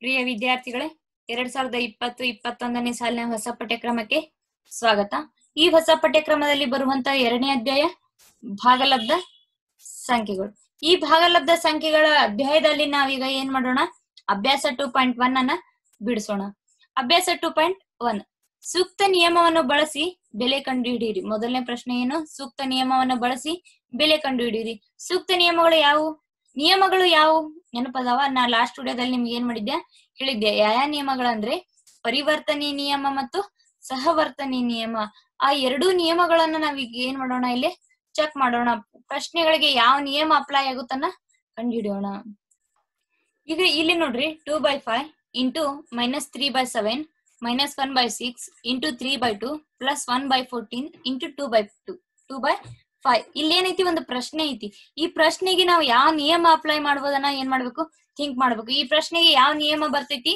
ಪ್ರಿಯ ವಿದ್ಯಾರ್ಥಿಗಳೇ, 2020-21ನೇ ಸಾಲಿನ ಹೊಸ ಪಠ್ಯಕ್ರಮಕ್ಕೆ ಸ್ವಾಗತ. ಈ ಹೊಸ ಪಠ್ಯಕ್ರಮದಲ್ಲಿ ಬರುವಂತಹ 2ನೇ ಅಧ್ಯಾಯ ಭಾಗಲಬ್ಧ ಸಂಖ್ಯೆಗಳು. ಈ ಭಾಗಲಬ್ಧ ಸಂಖ್ಯೆಗಳ ಅಧ್ಯಾಯದಲ್ಲಿ ನಾವೀಗ ಏನ್ ಮಾಡೋಣ, ಅಭ್ಯಾಸ 2.1 ಅನ್ನ ಬಿಡಿಸೋಣ. ಅಭ್ಯಾಸ 2.1 ಸೂಕ್ತ ನಿಯಮವನ್ನು ಬಳಸಿ ಬೆಲೆ ಕಂಡುಹಿಡಿಯಿರಿ. ಮೊದಲನೇ ಪ್ರಶ್ನೆ ಏನು? ಸೂಕ್ತ ನಿಯಮವನ್ನು ಬಳಸಿ ಬೆಲೆ ಕಂಡುಹಿಡಿಯಿರಿ. ಸೂಕ್ತ ನಿಯಮಗಳು ಯಾವುವು ನೆನಪದಾವ? ನಾ ಲಾಸ್ಟ್ ವಿಡಿಯೋದಲ್ಲಿ ನಿಮ್ಗೆ ಏನ್ ಮಾಡಿದ್ದೆ ಹೇಳಿದ್ದೆ. ಯಾವ ನಿಯಮಗಳಂದ್ರೆ ಪರಿವರ್ತನೆ ನಿಯಮ ಮತ್ತು ಸಹವರ್ತನೆ ನಿಯಮ. ಆ ಎರಡೂ ನಿಯಮಗಳನ್ನ ನಾವೀಗ ಏನ್ ಮಾಡೋಣ, ಇಲ್ಲಿ ಚೆಕ್ ಮಾಡೋಣ. ಪ್ರಶ್ನೆಗಳಿಗೆ ಯಾವ ನಿಯಮ ಅಪ್ಲೈ ಆಗುತ್ತನ್ನ ಕಂಡುಹಿಡಿಯೋಣ. ಈಗ ಇಲ್ಲಿ ನೋಡ್ರಿ, 2/5 ಇಂಟು -3/7 -1/6 ಇಂಟು 3/2 ಪ್ಲಸ್ 1/14 ಇಂಟು 2/2 2/5. ಇಲ್ಲಿ ಏನೈತಿ, ಒಂದು ಪ್ರಶ್ನೆ ಐತಿ. ಈ ಪ್ರಶ್ನೆಗೆ ನಾವು ಯಾವ ನಿಯಮ ಅಪ್ಲೈ ಮಾಡ್ಬೋದನ್ನ ಏನ್ ಮಾಡ್ಬೇಕು, ಥಿಂಕ್ ಮಾಡ್ಬೇಕು. ಈ ಪ್ರಶ್ನೆಗೆ ಯಾವ ನಿಯಮ ಬರ್ತೈತಿ?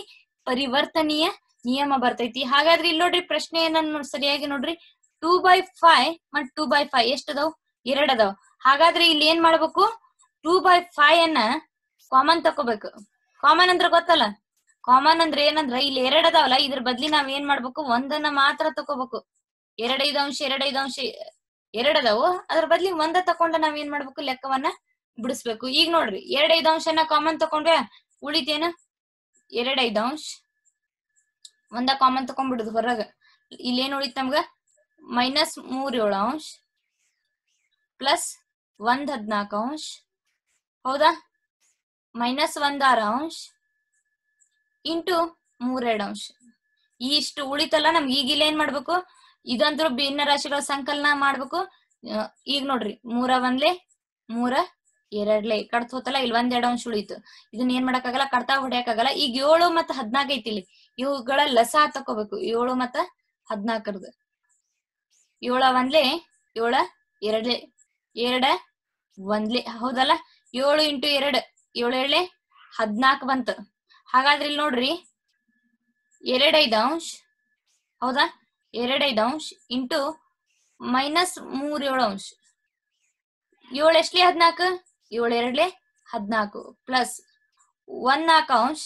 ಪರಿವರ್ತನೀಯ ನಿಯಮ ಬರ್ತೈತಿ. ಹಾಗಾದ್ರೆ ಇಲ್ಲಿ ನೋಡ್ರಿ, ಪ್ರಶ್ನೆಯನ್ನ ಸರಿಯಾಗಿ ನೋಡ್ರಿ. 2/5 ಮತ್ತು 2/5 ಎಷ್ಟದಾವ್? 2 ಅದಾವ್. ಹಾಗಾದ್ರೆ ಇಲ್ಲಿ ಏನ್ ಮಾಡ್ಬೇಕು, 2/5 ಅನ್ನ ಕಾಮನ್ ತಕೋಬೇಕು. ಕಾಮನ್ ಅಂದ್ರೆ ಗೊತ್ತಲ್ಲ, ಕಾಮನ್ ಅಂದ್ರೆ ಏನಂದ್ರ ಇಲ್ಲಿ 2 ಅದಾವಲ್ಲ, ಇದ್ರ ಬದ್ಲಿ ನಾವ್ ಏನ್ ಮಾಡ್ಬೇಕು, ಒಂದನ್ನ ಮಾತ್ರ ತಕೋಬೇಕು. 2 ಅದಾವು, ಅದ್ರ ಬದ್ಲಿ ಒಂದ ತಕೊಂಡ ನಾವ್ ಏನ್ ಮಾಡ್ಬೇಕು, ಲೆಕ್ಕವನ್ನ ಬಿಡಿಸ್ಬೇಕು. ಈಗ ನೋಡ್ರಿ, 2/5 ಕಾಮನ್ ತಕೊಂಡ್ರೆ ಉಳಿತೇನ? 2/5 ಒಂದ ಕಾಮನ್ ತಕೊಂಡ್ಬಿಡುದು ಹೊರಗ. ಇಲ್ಲೇನ್ ಉಳಿತ್ ನಮ್ಗ? -3/7 ಪ್ಲಸ್ 1/14 ಹೌದಾ, -1/6 ಇಂಟು 3/2. ಇಷ್ಟು ಉಳಿತಲ್ಲ ನಮ್ಗೆ. ಈಗ ಇಲ್ಲಿ ಏನ್ ಮಾಡ್ಬೇಕು, ಇದಂದ್ರು ಭಿನ್ನ ರಾಶಿಗಳ ಸಂಕಲನ ಮಾಡ್ಬೇಕು. ಈಗ ನೋಡ್ರಿ, 3 3 ಕಡ್ತ ಹೋತಲ್ಲ, ಇಲ್ಲಿ 1/2 ಉಳಿತು. ಇದನ್ನ ಏನ್ ಮಾಡಕ್ಕಾಗಲ್ಲ, ಕಡ್ತಾ ಹೊಡ್ಯಾಕಾಗಲ್ಲ. ಈಗ 7 ಮತ್ತು 14 ಐತಿ, ಇಲ್ಲಿ ಇವುಗಳ ಲಸ ತಕೋಬೇಕು. 7 ಮತ್ತು 14 7 1 7 2 2 1 ಹೌದಲ್ಲ. 7 ಇಂಟು 2 7 7 14 ಬಂತು. ಹಾಗಾದ್ರೆ ಇಲ್ಲಿ ನೋಡ್ರಿ, 2/5 ಹೌದಾ, 2/5 ಇಂಟು -3/7 7 ಎಷ್ಟಲಿ 14 7 2 14 ಪ್ಲಸ್ 1/4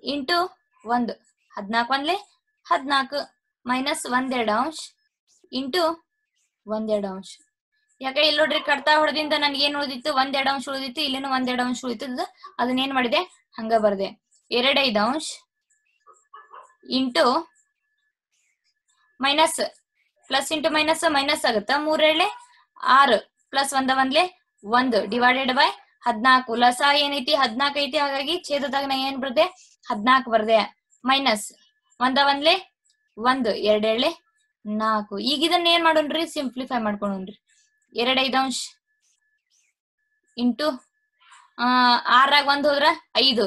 ಇಂಟು 1 14 1 14 -1/2 ಇಂಟು 1/2. ಯಾಕೆ ಇಲ್ಲಿ ನೋಡ್ರಿ, ಕಡ್ತಾ ಹೊಡೆದಿಂದ ನನ್ಗೆ ಏನ್ ಉಳಿದಿತ್ತು, 1/2 ಉಳಿದಿತ್ತು. ಇಲ್ಲೇನು 1/2 ಉಳಿತದ. ಅದನ್ನ ಏನ್ ಮಾಡಿದೆ, ಹಂಗ ಬರ್ದೆ. 2/5 into minus plus into minus minus ಆಗುತ್ತ. 3 7 6 ಪ್ಲಸ್ 1 1 1 ಡಿವೈಡೆಡ್ ಬೈ 14. ಲಸ ಏನೈತಿ, 14 ಐತಿ. ಹಾಗಾಗಿ ಛೇದದಾಗ ನಾ ಏನ್ ಬರ್ದೆ, 14 ಬರ್ದೆ. ಮೈನಸ್ 1 1 1 2 7 4. ಈಗ ಇದನ್ನ ಏನ್ ಮಾಡೋಣ್ರಿ, ಸಿಂಪ್ಲಿಫೈ ಮಾಡ್ಕೊಂಡ್ರಿ. 2/5 ಇಂಟು 6 1 ಹೋದ್ರ 5.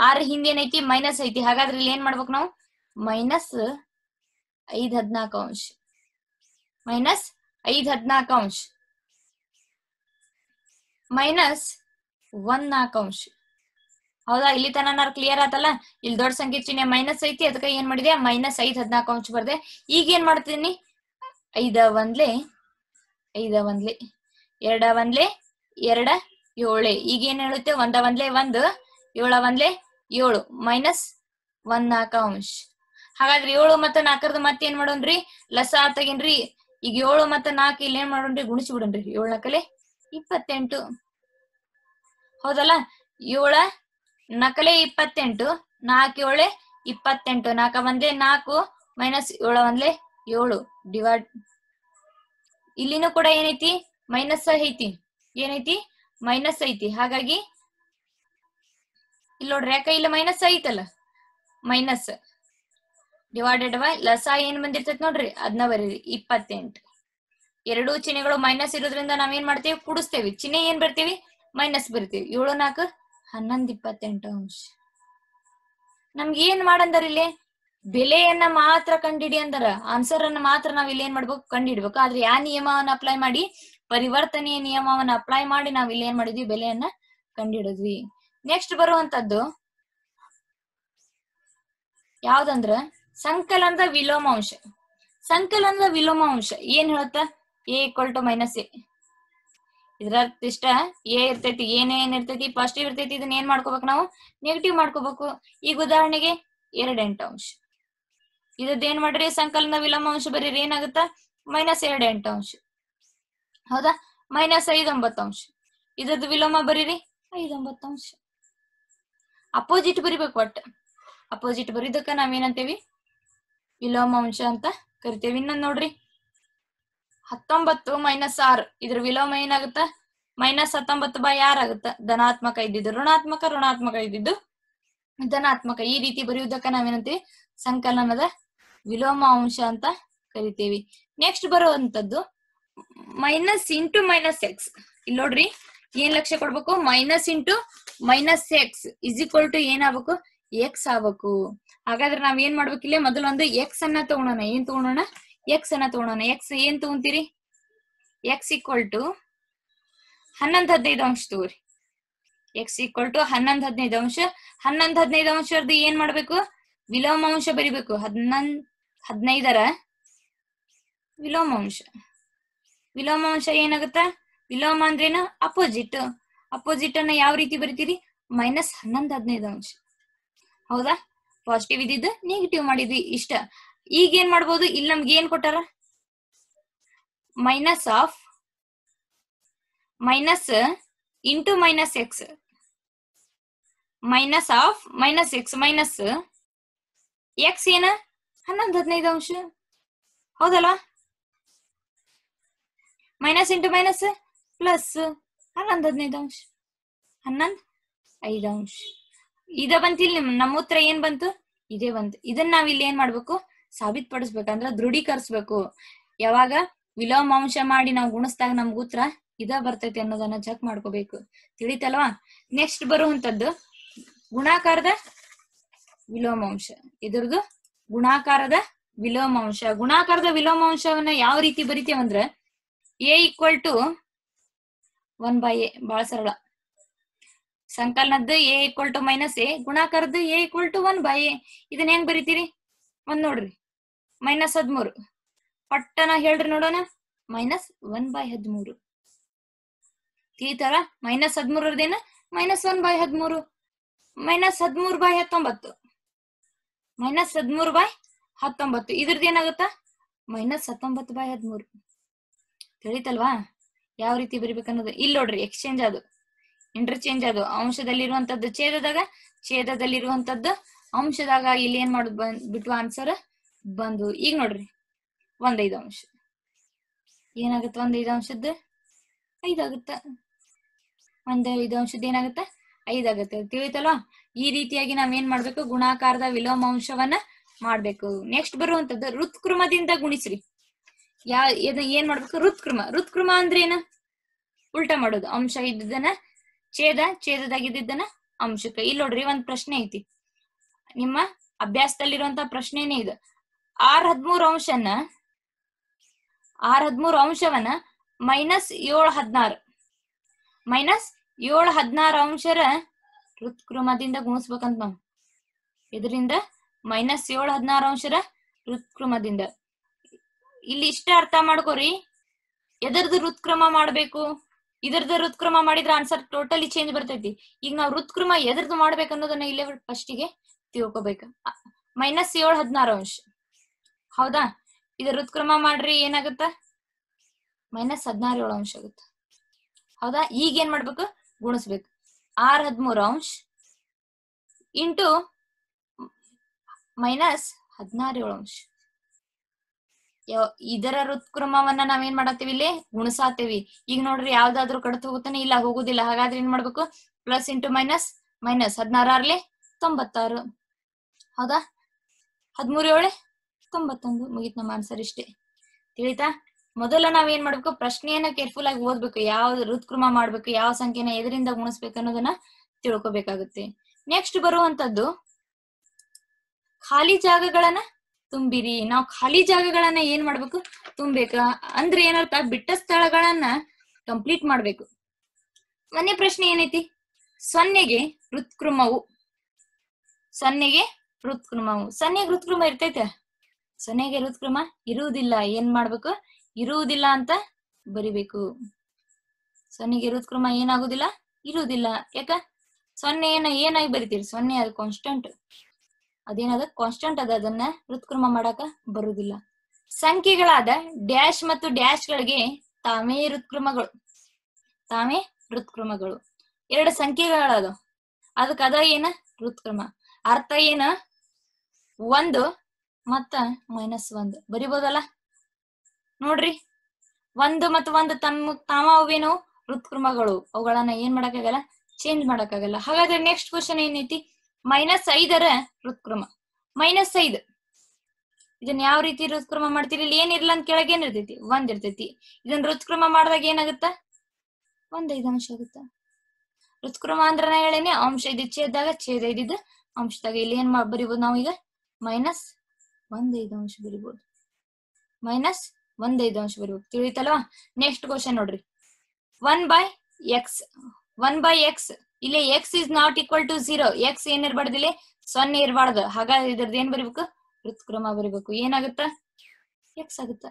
6 ಹಿಂದೇನೈತಿ, ಮೈನಸ್ ಐತಿ. ಹಾಗಾದ್ರೆ ಇಲ್ಲಿ ಏನ್ ಮಾಡ್ಬೇಕು ನಾವು, -5 14 -5 14 -1 14. ಹೌದಾ, ಇಲ್ಲಿ ತನ ಕ್ಲಿಯರ್ ಆತಲ್ಲ. ಇಲ್ಲಿ ದೊಡ್ಡ ಸಂಖ್ಯೆ ಚಿಹ್ನೆ ಮೈನಸ್ ಐತಿ, ಅದಕ್ಕೆ ಏನ್ ಮಾಡಿದೆ, -5 14 ಬರ್ದೆ. ಈಗ ಏನ್ ಮಾಡ್ತೀನಿ, 5 1 5 1 2 1 2 7. ಈಗ ಏನ್ ಹೇಳುತ್ತೆ, 1 1 1 7 1 7 ಮೈನಸ್ 1 14. ಹಾಗಾದ್ರೆ 7 ಮತ್ತು 4 ಮತ್ತೆ ಏನ್ ಮಾಡೋಣ್ರಿ, ಲಸ ತೆಗಿನ್ರಿ. ಈಗ 7 ಮತ್ತು 4 ಇಲ್ಲಿ ಏನ್ ಮಾಡೋಣ್ರಿ, ಗುಣಿಸಿ ಬಿಡನ್ರಿ. 7 4 28 ಹೌದಲ್ಲ. 7 4 28 4 7 28 4 1 4 ಮೈನಸ್ 7 1 7 ಡಿವೈಡ್. ಇಲ್ಲಿನೂ ಕೂಡ ಏನೈತಿ, ಮೈನಸ್ ಐತಿ. ಏನೈತಿ, ಮೈನಸ್ ಐತಿ. ಹಾಗಾಗಿ ಇಲ್ಲಿ ನೋಡ್ರಿ, ಯಾಕ ಇಲ್ಲ ಮೈನಸ್ ಐತಲ್ಲ, ಮೈನಸ್ ಡಿವೈಡೆಡ್ ಬೈ ಲಸ ಏನ್ ಬಂದಿರ್ತೈತಿ ನೋಡ್ರಿ, ಅದನ್ನ ಬರೀರಿ. 28. ಎರಡೂ ಚಿಹ್ನೆಗಳು ಮೈನಸ್ ಇರೋದ್ರಿಂದ ನಾವೇನ್ ಮಾಡ್ತೇವಿ, ಕೂಡಿಸ್ತೇವಿ. ಚಿಹ್ನೆ ಏನ್ ಬರ್ತೀವಿ, ಮೈನಸ್ ಬರ್ತೀವಿ. 7 4 11 28. ನಮ್ಗೆ ಏನ್ ಮಾಡಂದಾರ ಇಲ್ಲಿ, ಬೆಲೆಯನ್ನ ಮಾತ್ರ ಕಂಡಿಡಿ ಅಂದಾರ. ಆನ್ಸರ್ ಅನ್ನ ಮಾತ್ರ ನಾವ್ ಇಲ್ಲಿ ಏನ್ ಮಾಡ್ಬೇಕು, ಕಂಡಿಡ್ಬೇಕು. ಆದ್ರೆ ಯಾವ ನಿಯಮವನ್ನ ಅಪ್ಲೈ ಮಾಡಿ, ಪರಿವರ್ತನೆಯ ನಿಯಮವನ್ನ ಅಪ್ಲೈ ಮಾಡಿ ನಾವ್ ಇಲ್ಲಿ ಏನ್ ಮಾಡಿದ್ವಿ, ಬೆಲೆಯನ್ನ ಕಂಡಿಡಿದ್ವಿ. ನೆಕ್ಸ್ಟ್ ಬರುವಂತದ್ದು ಯಾವ್ದಂದ್ರ ಸಂಕಲನದ ವಿಲೋಮಾಂಶ. ಸಂಕಲನದ ವಿಲೋಮಾಂಶ ಏನ್ ಹೇಳುತ್ತ, a = -a. ಇದ್ರ ಅರ್ಥ ಇಷ್ಟ ಎ ಇರ್ತೈತಿ, ಏನ್ ಇರ್ತೈತಿ ಪಾಸಿಟಿವ್ ಇರ್ತೈತಿ, ಇದನ್ನ ಏನ್ ಮಾಡ್ಕೋಬೇಕು ನಾವು ನೆಗೆಟಿವ್ ಮಾಡ್ಕೋಬೇಕು. ಈಗ ಉದಾಹರಣೆಗೆ 2 ಎಂಟಾಂಶ, ಇದ್ರದ್ದು ಏನ್ ಮಾಡ್ರಿ ಸಂಕಲನ ವಿಲೋಮಾಂಶ ಬರೀರಿ, ಏನಾಗುತ್ತ -2 ಎಂಟಾಂಶ. ಹೌದಾ, -5 ಒಂಬತ್ತಾಂಶ, ಇದ್ರದ್ದು ವಿಲೋಮ ಬರೀರಿ 5 ಒಂಬತ್ತಾಂಶ. ಅಪೋಸಿಟ್ ಬರಿಬೇಕು, ಒಟ್ಟು ಅಪೋಸಿಟ್ ಬರೀದಕ್ಕ ನಾವೇನಂತೇವಿ ವಿಲೋಮಾಂಶ ಅಂತ ಕರಿತೇವಿ. ಇನ್ನೊಂದ್ ನೋಡ್ರಿ 19 - 6, ಇದ್ರ ವಿಲೋಮ ಏನಾಗುತ್ತ -19/6 ಆಗುತ್ತ. ಧನಾತ್ಮಕ ಇದ್ದಿದ್ದು ಋಣಾತ್ಮಕ, ಋಣಾತ್ಮಕ ಇದ್ದಿದ್ದು ಧನಾತ್ಮಕ. ಈ ರೀತಿ ಬರೆಯುವುದಕ್ಕ ನಾವೇನಂತೀವಿ ಸಂಕಲನದ ವಿಲೋಮ ಅಂಶ ಅಂತ ಕರಿತೇವಿ. ನೆಕ್ಸ್ಟ್ ಬರುವಂತದ್ದು ಮೈನಸ್ ಇಂಟು ಮೈನಸ್ ಎಕ್ಸ್. ಇಲ್ಲಿ ನೋಡ್ರಿ ಏನ್ ಲಕ್ಷ್ಯ ಕೊಡ್ಬೇಕು, minus into minus X is equal to ಏನಾಗಬೇಕು ಎಕ್ಸ್ ಆಗ್ಬೇಕು. ಹಾಗಾದ್ರೆ ನಾವ್ ಏನ್ ಮಾಡ್ಬೇಕು, ಇಲ್ಲೇ ಮೊದಲು ಒಂದು ಎಕ್ಸ್ ಅನ್ನ ತಗೊಳೋಣ. ಏನ್ ತಗೊಳೋಣ, ಎಕ್ಸ್ ಅನ್ನ ತಗೊಳೋಣ. ಎಕ್ಸ್ ಏನ್ ತಗೊಂತೀರಿ, ಎಕ್ಸ್ ಈಕ್ವಲ್ ಟು 11 15 ಅಂಶ ತಗೋರಿ. ಎಕ್ಸ್ ಈಕ್ವಲ್ ಟು 11 15 ಅಂಶ. 11 15 ಅಂಶದ್ದು ಏನ್ ಮಾಡ್ಬೇಕು, ವಿಲೋಮಾಂಶ ಬರಿಬೇಕು. 11 15ರ ವಿಲೋಮಾಂಶ. ವಿಲೋಮಾಂಶ ಏನಾಗುತ್ತ, ವಿಲೋಮ ಅಂದ್ರೇನು ಅಪೋಸಿಟ್. ಅಪೋಸಿಟ್ ಅನ್ನ ಯಾವ ರೀತಿ ಬರಿತೀರಿ, -11 15 ಅಂಶ. ಹೌದಾ, ಪಾಸಿಟಿವ್ ಇದ್ದಿದ್ದು ನೆಗೆಟಿವ್ ಮಾಡಿದ್ವಿ ಇಷ್ಟ. ಈಗ ಏನ್ ಮಾಡ್ಬೋದು, ಇಲ್ಲಿ ನಮ್ಗೆ ಏನ್ ಕೊಟ್ಟಾರ, minus of minus into minus X, minus of minus X, minus X ಏನ 11 15 ಅಂಶ. ಹೌದಲ್ವಾ, ಮೈನಸ್ ಇಂಟು ಮೈನಸ್ ಪ್ಲಸ್ 11 15 ಅಂಶ, 11 5 ಅಂಶ. ಇದ ಬಂತಿಲ್ ನಮ್ಮ ಉತ್ತರ ಏನ್ ಬಂತು, ಇದೇ ಬಂತು. ಇದನ್ನ ನಾವ್ ಇಲ್ಲಿ ಏನ್ ಮಾಡ್ಬೇಕು, ಸಾಬೀತ್ಪಡಿಸ್ಬೇಕಂದ್ರ ದೃಢೀಕರಿಸ್ಬೇಕು. ಯಾವಾಗ ವಿಲೋಮಾಂಶ ಮಾಡಿ ನಾವು ಗುಣಿಸಿದಾಗ ನಮ್ಗ ಉತ್ತರ ಇದ ಬರ್ತೈತಿ ಅನ್ನೋದನ್ನ ಚೆಕ್ ಮಾಡ್ಕೋಬೇಕು. ತಿಳಿತಲ್ವಾ. ನೆಕ್ಸ್ಟ್ ಬರುವಂತದ್ದು ಗುಣಾಕಾರದ ವಿಲೋಮಾಂಶ. ಇದ್ರದ್ದು ಗುಣಾಕಾರದ ವಿಲೋಮಾಂಶ. ಗುಣಾಕಾರದ ವಿಲೋಮಾಂಶವನ್ನ ಯಾವ ರೀತಿ ಬರಿತೇವಂದ್ರ ಎ ಈಕ್ವಲ್ ಟು 1/a. ಬಹಳ ಸರಳ. ಸಂಕಲನದ್ದು A equal to minus A, ಗುಣಾಕಾರದ್ದು ಎ ಈಕ್ವಲ್ ಟು 1/a. ಇದನ್ನ ಹೆಂಗ್ ಬರಿತೀರಿ ಒಂದ್ ನೋಡ್ರಿ, -13. ಪಟ್ಟನ ಹೇಳ್ರಿ ನೋಡೋಣ, -1/13. ತಿಳಿತಾರ, -13 -1/13, -13/19, -13/19. ಇದ್ರದ್ದು ಏನಾಗುತ್ತ -19/13. ತಿಳಿತಲ್ವಾ ಯಾವ ರೀತಿ ಬರಿಬೇಕನ್ನೋದು. ಇಲ್ಲಿ ನೋಡ್ರಿ ಎಕ್ಸ್ಚೇಂಜ್ ಅದು, ಇಂಟರ್ಚೇಂಜ್ ಅದು. ಅಂಶದಲ್ಲಿರುವಂತದ್ದು ಛೇದದಾಗ, ಛೇದದಲ್ಲಿರುವಂತದ್ದು ಅಂಶದಾಗ. ಇಲ್ಲಿ ಏನ್ ಮಾಡುದು ಬಿಟ್ಟು ಆನ್ಸರ್ ಬಂದು. ಈಗ ನೋಡ್ರಿ 1 5 ಅಂಶ ಏನಾಗುತ್ತೆ, 1 5 ಅಂಶದ್ದು 5 ಆಗುತ್ತ. 1 5 ಅಂಶದ್ದು ಏನಾಗುತ್ತೆ 5 ಆಗುತ್ತೆ. ತಿಳಿತಲ್ವಾ. ಈ ರೀತಿಯಾಗಿ ನಾವ್ ಏನ್ ಮಾಡ್ಬೇಕು, ಗುಣಾಕಾರದ ವಿಲೋಮಾಂಶವನ್ನ ಮಾಡ್ಬೇಕು. ನೆಕ್ಸ್ಟ್ ಬರುವಂತದ್ದು ಹೃತ್ಕೃಮದಿಂದ ಗುಣಿಸ್ರಿ. ಏನ್ ಮಾಡ್ಬೇಕು, ಹೃತ್ಕೃಮ ಅಂದ್ರೆ ಏನ, ಉಲ್ಟಾ ಮಾಡೋದು. ಅಂಶ ಇದ್ದದನ್ನ ಛೇದದಾಗಿದ್ದನ್ನ ಅಂಶಕ್ಕೆ. ಇಲ್ಲಿ ನೋಡ್ರಿ ಒಂದ್ ಪ್ರಶ್ನೆ ಐತಿ, ನಿಮ್ಮ ಅಭ್ಯಾಸದಲ್ಲಿರುವಂತ ಪ್ರಶ್ನೆನೇ ಇದು. R13 ಅಂಶವನ್ನ -7 -7 16 ಅಂಶರ ಹೃತ್ಕೃಮದಿಂದ ಗುಣಿಸ್ಬೇಕಂತ ನಾವು. ಇದರಿಂದ -7 16 ಅಂಶರ ಹೃತ್ಕೃಮದಿಂದ. ಇಲ್ಲಿ ಇಷ್ಟ ಅರ್ಥ ಮಾಡ್ಕೋರಿ, ಎದರ್ದು ಹೃತ್ಕ್ರಮ ಮಾಡ್ಬೇಕು, ಇದರ್ದು ಹೃತ್ಕ್ರಮ ಮಾಡಿದ್ರೆ ಆನ್ಸರ್ ಟೋಟಲಿ ಚೇಂಜ್ ಬರ್ತೈತಿ. ಈಗ ನಾವು ಹೃತ್ಕ್ರಮ ಎದರ್ದು ಮಾಡ್ಬೇಕು ಅನ್ನೋದನ್ನ ಇಲ್ಲೇ ಫಸ್ಟಿಗೆ ತಿಳ್ಕೊಬೇಕ. -7 16 ಅಂಶ. ಹೌದಾ, ಇದ್ರ ಹೃತ್ಕ್ರಮ ಮಾಡ್ರಿ ಏನಾಗುತ್ತ, -16 7 ಅಂಶ ಆಗುತ್ತೆ. ಹೌದಾ, ಈಗ ಏನ್ ಮಾಡ್ಬೇಕು, ಗುಣಿಸ್ಬೇಕು. R13 ಅಂಶ ಇಂಟು -16 7 ಅಂಶ. ಇದರ ಹೃತ್ಕ್ರಮವನ್ನ ನಾವೇನ್ ಮಾಡತ್ತೀವಿ, ಇಲ್ಲಿ ಗುಣಸಾತೀವಿ. ಈಗ ನೋಡ್ರಿ ಯಾವ್ದಾದ್ರು ಕಡ್ತ ಹೋಗುತ್ತಾನೆ, ಇಲ್ಲ ಹೋಗುದಿಲ್ಲ. ಹಾಗಾದ್ರೆ ಏನ್ ಮಾಡ್ಬೇಕು, ಪ್ಲಸ್ ಇಂಟು ಮೈನಸ್, -16 96. ಹೌದಾ, 13 7 91. ಮುಗೀತ್ ನಮ್ಮ ಆನ್ಸರ್. ಇಷ್ಟೇ. ತಿಳಿತಾ. ಮೊದಲ ನಾವೇನ್ ಮಾಡ್ಬೇಕು, ಪ್ರಶ್ನೆಯನ್ನ ಕೇರ್ಫುಲ್ ಆಗಿ ಓದ್ಬೇಕು. ಯಾವ ಹೃತ್ಕ್ರಮ ಮಾಡ್ಬೇಕು, ಯಾವ ಸಂಖ್ಯೆನ ಎದರಿಂದ ಗುಣಿಸ್ಬೇಕು ಅನ್ನೋದನ್ನ ತಿಳ್ಕೊಬೇಕಾಗುತ್ತೆ. ನೆಕ್ಸ್ಟ್ ಬರುವಂತದ್ದು ಖಾಲಿ ಜಾಗಗಳನ್ನ ತುಂಬಿರಿ. ನಾವು ಖಾಲಿ ಜಾಗಗಳನ್ನ ಏನ್ ಮಾಡ್ಬೇಕು, ತುಂಬೇಕ. ಅಂದ್ರೆ ಏನರ್ಥ, ಬಿಟ್ಟ ಸ್ಥಳಗಳನ್ನ ಕಂಪ್ಲೀಟ್ ಮಾಡ್ಬೇಕು. ಮೊನ್ನೆ ಪ್ರಶ್ನೆ ಏನೈತಿ, 0ಗೆ ಹೃತ್ಕ್ರಮವು. 0ಗೆ ಹೃತ್ಕ್ರಮ ಇರ್ತೈತೆ. 0ಗೆ ಹೃತ್ಕ್ರಮ ಇರುವುದಿಲ್ಲ. ಏನ್ ಮಾಡ್ಬೇಕು, ಇರುವುದಿಲ್ಲ ಅಂತ ಬರಿಬೇಕು. ಸೊನ್ನೆಗೆ ಋತ್ಕ್ರಮ ಏನಾಗುದಿಲ್ಲ, ಇರುವುದಿಲ್ಲ. ಯಾಕ? ಸೊನ್ನೆ ಏನಾಗಿ ಬರಿತೀರಿ? ಸೊನ್ನೆ ಅದು ಕಾನ್ಸ್ಟೆಂಟ್, ಅದೇನದ ಕಾನ್ಸ್ಟೆಂಟ್ ಅದ, ಅದನ್ನ ಋತ್ಕ್ರಮ ಮಾಡಾಕ ಬರುದಿಲ್ಲ. ಸಂಖ್ಯೆಗಳಾದ ಡ್ಯಾಶ್ ಮತ್ತು ಡ್ಯಾಶ್ ಗಳಿಗೆ ತಾವೇ ಋತ್ಕ್ರಮಗಳು. ಎರಡು ಸಂಖ್ಯೆಗಳದ, ಅದಕ್ಕ ಅದ ಏನ ಋತ್ಕ್ರಮ. ಅರ್ಥ ಏನ? 1 ಮತ್ತ -1 ಬರಿಬೋದಲ್ಲ. ನೋಡ್ರಿ, 1 ಮತ್ತು 1 ತಾವ ಅವೇನು ಋತ್ಕ್ರಮಗಳು. ಅವುಗಳನ್ನ ಏನ್ ಮಾಡಕ್ಕಾಗಲ್ಲ, ಚೇಂಜ್ ಮಾಡಕ್ಕಾಗಲ್ಲ. ಹಾಗಾದ್ರೆ ನೆಕ್ಸ್ಟ್ ಕ್ವಶನ್ ಏನೈತಿ? -5ರ ಋತ್ಕ್ರಮ. -5 ಇದನ್ನ ಯಾವ ರೀತಿ ಋತ್ಕ್ರಮ ಮಾಡ್ತೀರಿ? ಇಲ್ಲಿ ಏನಿರ್ಲ ಅಂತ ಕೆಳಗೆ ಏನಿರ್ತೈತಿ? 1 ಇರ್ತೈತಿ. ಇದನ್ನ ಋತ್ಕ್ರಮ ಮಾಡಿದಾಗ ಏನಾಗುತ್ತ? 1 5 ಆಗುತ್ತ. ಋತ್ಕ್ರಮ ಅಂದ್ರ ನಾ ಹೇಳೇನೆ, ಅಂಶ ಛೇದಾಗ ಛೇದ ಇದ್ದಿದ್ದು ಅಂಶದಾಗ. ಇಲ್ಲಿ ಏನ್ ಬರಿಬಹುದು ನಾವೀಗ? -1 5 ಬರಿಬಹುದು. -1 5 ಬರಿಬಹುದು. ತಿಳಿತಲ್ವಾ? ನೆಕ್ಸ್ಟ್ ಕ್ವಶನ್ ನೋಡ್ರಿ, 1/x. ಇಲ್ಲಿ x is not equal to 0. x ಏನಿರ್ಬಾರ್ದು, ಇಲ್ಲಿ 0 ಇರಬಾರ್ದು. ಹಾಗಾದ್ರೆ ಇದ್ರದ್ದು ಏನ್ ಬರಿಬೇಕು? ಋತ್ಕ್ರಮ ಬರಿಬೇಕು. ಏನಾಗುತ್ತ? x ಆಗುತ್ತ.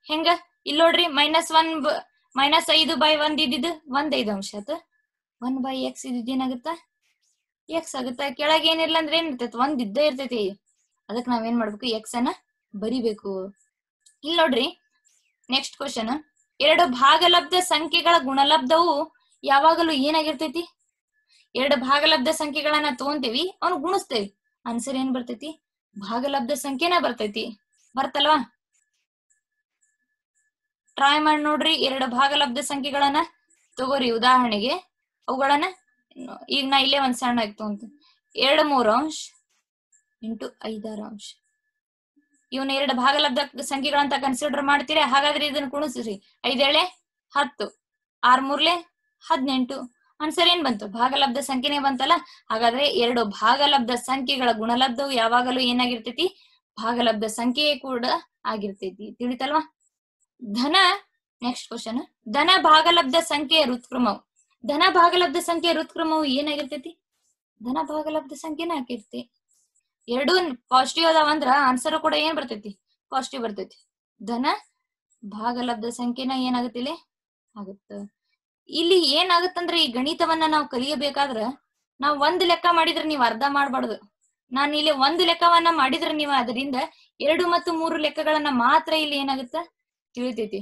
ಹೆಂಗ? ಇಲ್ಲಿ ನೋಡ್ರಿ, -5/1 ಇದ್ದಿದ್ದು 1 5 ಆತ. 1/x ಇದ್ದಿದ್ದು ಏನಾಗುತ್ತ? x ಆಗುತ್ತ. ಕೆಳಗೆ ಏನಿಲ್ಲ ಅಂದ್ರೆ ಏನ್ ಇರ್ತೈತಿ? 1 ಇದ್ದೇ ಇರ್ತೈತಿ. ಅದಕ್ಕೆ ನಾವೇನ್ ಮಾಡ್ಬೇಕು? x ಅನ್ನ ಬರಿಬೇಕು. ಇಲ್ಲಿ ನೋಡ್ರಿ, ನೆಕ್ಸ್ಟ್ ಕ್ವಶನ್, 2 ಭಾಗಲಬ್ಧ ಸಂಖ್ಯೆಗಳ ಗುಣಲಬ್ಧವು ಯಾವಾಗಲೂ ಏನಾಗಿರ್ತೈತಿ? 2 ಭಾಗಲಬ್ಧ ಸಂಖ್ಯೆಗಳನ್ನ ತಗೊಂತೀವಿ, ಅವನು ಗುಣಿಸ್ತೇವಿ, ಆನ್ಸರ್ ಏನ್ ಬರ್ತೈತಿ? ಭಾಗಲಬ್ಧ ಸಂಖ್ಯೆನ ಬರ್ತೈತಿ. ಬರ್ತಲ್ವಾ? ಟ್ರೈ ಮಾಡಿ ನೋಡ್ರಿ. 2 ಭಾಗಲಬ್ಧ ಸಂಖ್ಯೆಗಳನ್ನ ತಗೋರಿ. ಉದಾಹರಣೆಗೆ ಅವುಗಳನ್ನ ಈಗ ನಾ ಇಲ್ಲೇ ಒಂದ್ ಸಣ್ಣ ಆಯ್ತು ಅಂತ 2 3 ಇಂಟು 5 ಇವನ್ನ 2 ಭಾಗಲಬ್ಧ ಸಂಖ್ಯೆಗಳಂತ ಕನ್ಸಿಡರ್ ಮಾಡ್ತೀರಾ? ಹಾಗಾದ್ರೆ ಇದನ್ನ ಕುಣಿಸ್ರಿ. 5 ಏಳೆ 10, 6 ಮೂರ್ಲೆ 18. ಆನ್ಸರ್ ಏನ್ ಬಂತು? ಭಾಗಲಬ್ಧ ಸಂಖ್ಯೆನೇ ಬಂತಲ್ಲ. ಹಾಗಾದ್ರೆ 2 ಭಾಗಲಬ್ಧ ಸಂಖ್ಯೆಗಳ ಗುಣಲಬ್ಧವು ಯಾವಾಗಲೂ ಏನಾಗಿರ್ತೈತಿ? ಭಾಗಲಬ್ಧ ಸಂಖ್ಯೆಯೇ ಕೂಡ ಆಗಿರ್ತೈತಿ. ತಿಳಿತಲ್ವಾ? ನೆಕ್ಸ್ಟ್ ಕ್ವಶನ್, ಧನ ಭಾಗಲಬ್ಧ ಸಂಖ್ಯೆಯ ಋತ್ಕ್ರಮವು. ಧನ ಭಾಗಲಬ್ಧ ಸಂಖ್ಯೆಯ ಋತ್ಕ್ರಮವು ಏನಾಗಿರ್ತೈತಿ? ಧನ ಭಾಗಲಬ್ಧ ಸಂಖ್ಯೆನ ಹಾಕಿರ್ತಿ. 2 ಪಾಸಿಟಿವ್ ಅದಾವಂದ್ರ ಆನ್ಸರ್ ಕೂಡ ಏನ್ ಬರ್ತೈತಿ? ಪಾಸಿಟಿವ್ ಬರ್ತೈತಿ. ಧನ ಭಾಗಲಬ್ಧ ಸಂಖ್ಯೆನ ಏನಾಗತ್ತಿಲ್ಲ ಆಗುತ್ತ. ಇಲ್ಲಿ ಏನಾಗುತ್ತಂದ್ರೆ, ಈ ಗಣಿತವನ್ನ ನಾವು ಕಲಿಯಬೇಕಾದ್ರ ನಾವ್ 1 ಲೆಕ್ಕ ಮಾಡಿದ್ರೆ ನೀವು ಅರ್ಧ ಮಾಡ್ಬಾರ್ದು. ನಾನು ಇಲ್ಲಿ 1 ಲೆಕ್ಕವನ್ನ ಮಾಡಿದ್ರೆ ನೀವು ಅದರಿಂದ 2 ಮತ್ತು 3 ಲೆಕ್ಕಗಳನ್ನ ಮಾತ್ರ ಇಲ್ಲಿ ಏನಾಗುತ್ತ ತಿಳಿತೈತಿ.